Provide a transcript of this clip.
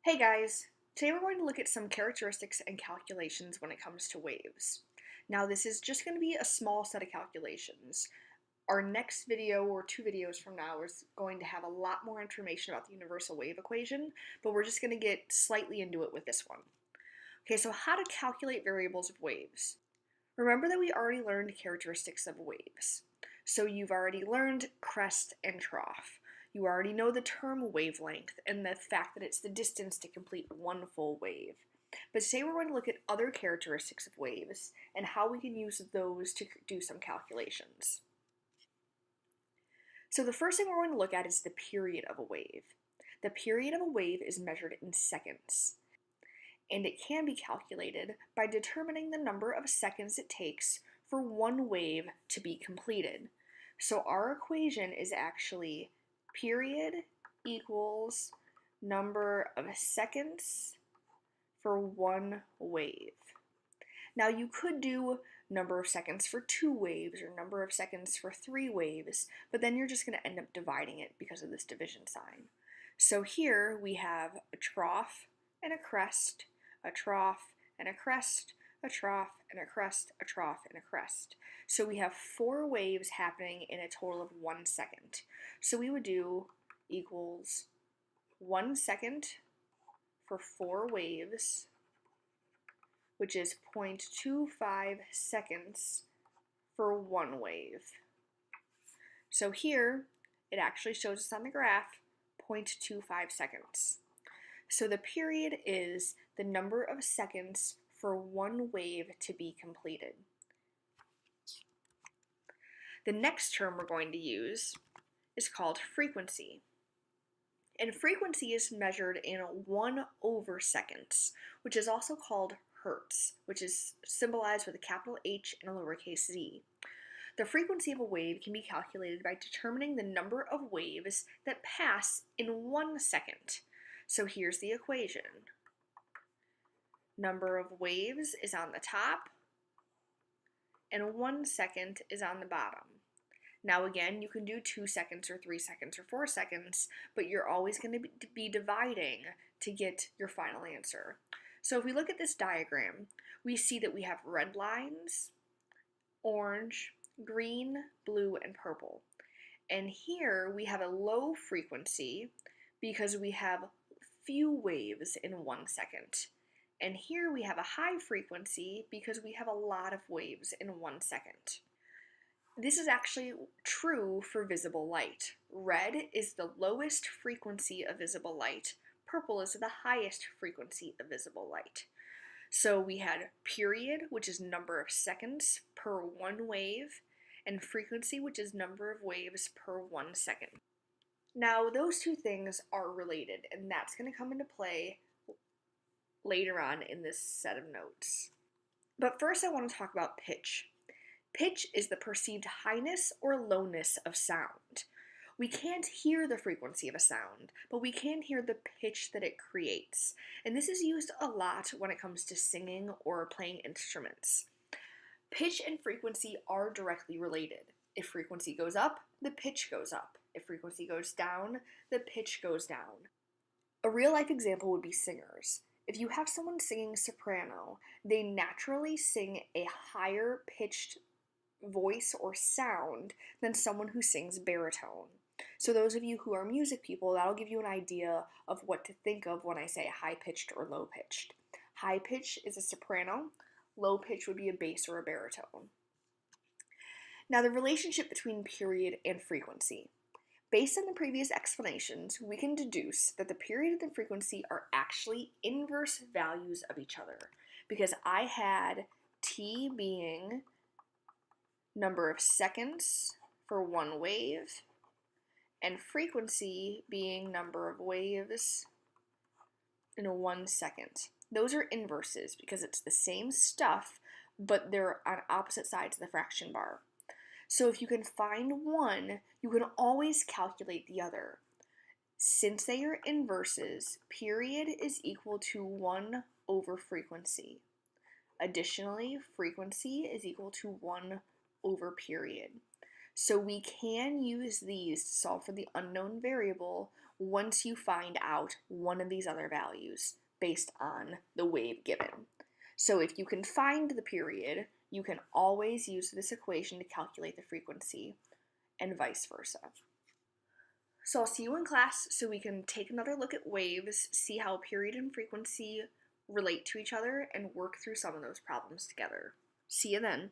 Hey guys! Today we're going to look at some characteristics and calculations when it comes to waves. Now this is just going to be a small set of calculations. Our next video or two videos from now is going to have a lot more information about the universal wave equation, but we're just going to get slightly into it with this one. Okay, so how to calculate variables of waves. Remember that we already learned characteristics of waves. So you've already learned crest and trough. You already know the term wavelength and the fact that it's the distance to complete one full wave. But today we're going to look at other characteristics of waves and how we can use those to do some calculations. So the first thing we're going to look at is the period of a wave. The period of a wave is measured in seconds, and it can be calculated by determining the number of seconds it takes for one wave to be completed. So our equation is actually period equals number of seconds for one wave. Now you could do number of seconds for two waves or number of seconds for three waves, but then you're just going to end up dividing it because of this division sign. So here we have a trough and a crest, a trough and a crest, a trough and a crest, a trough and a crest. So we have four waves happening in a total of 1 second. So we would do equals 1 second for four waves, which is 0.25 seconds for one wave. So here, it actually shows us on the graph 0.25 seconds. So the period is the number of seconds for one wave to be completed. The next term we're going to use is called frequency. And frequency is measured in 1/seconds, which is also called hertz, which is symbolized with a capital H and a lowercase z. The frequency of a wave can be calculated by determining the number of waves that pass in 1 second. So here's the equation. Number of waves is on the top, and 1 second is on the bottom. Now again, you can do 2 seconds or 3 seconds or 4 seconds, but you're always going to be dividing to get your final answer. So if we look at this diagram, we see that we have red lines, orange, green, blue, and purple. And here we have a low frequency because we have few waves in 1 second. And here we have a high frequency because we have a lot of waves in 1 second. This is actually true for visible light. Red is the lowest frequency of visible light. Purple is the highest frequency of visible light. So we had period, which is number of seconds per one wave, and frequency, which is number of waves per 1 second. Now those two things are related, and that's going to come into play later on in this set of notes. But first I want to talk about pitch. Pitch is the perceived highness or lowness of sound. We can't hear the frequency of a sound, but we can hear the pitch that it creates. And this is used a lot when it comes to singing or playing instruments. Pitch and frequency are directly related. If frequency goes up, the pitch goes up. If frequency goes down, the pitch goes down. A real-life example would be singers. If you have someone singing soprano, they naturally sing a higher pitched voice or sound than someone who sings baritone. So those of you who are music people, that'll give you an idea of what to think of when I say high-pitched or low-pitched. High pitch is a soprano, low pitch would be a bass or a baritone. Now the relationship between period and frequency. Based on the previous explanations, we can deduce that the period and the frequency are actually inverse values of each other, because I had t being number of seconds for one wave, and frequency being number of waves in 1 second. Those are inverses because it's the same stuff, but they're on opposite sides of the fraction bar. So if you can find one, you can always calculate the other. Since they are inverses, period is equal to 1/frequency. Additionally, frequency is equal to 1/period. So we can use these to solve for the unknown variable once you find out one of these other values based on the wave given. So if you can find the period, you can always use this equation to calculate the frequency, and vice versa. So I'll see you in class so we can take another look at waves, see how period and frequency relate to each other, and work through some of those problems together. See you then.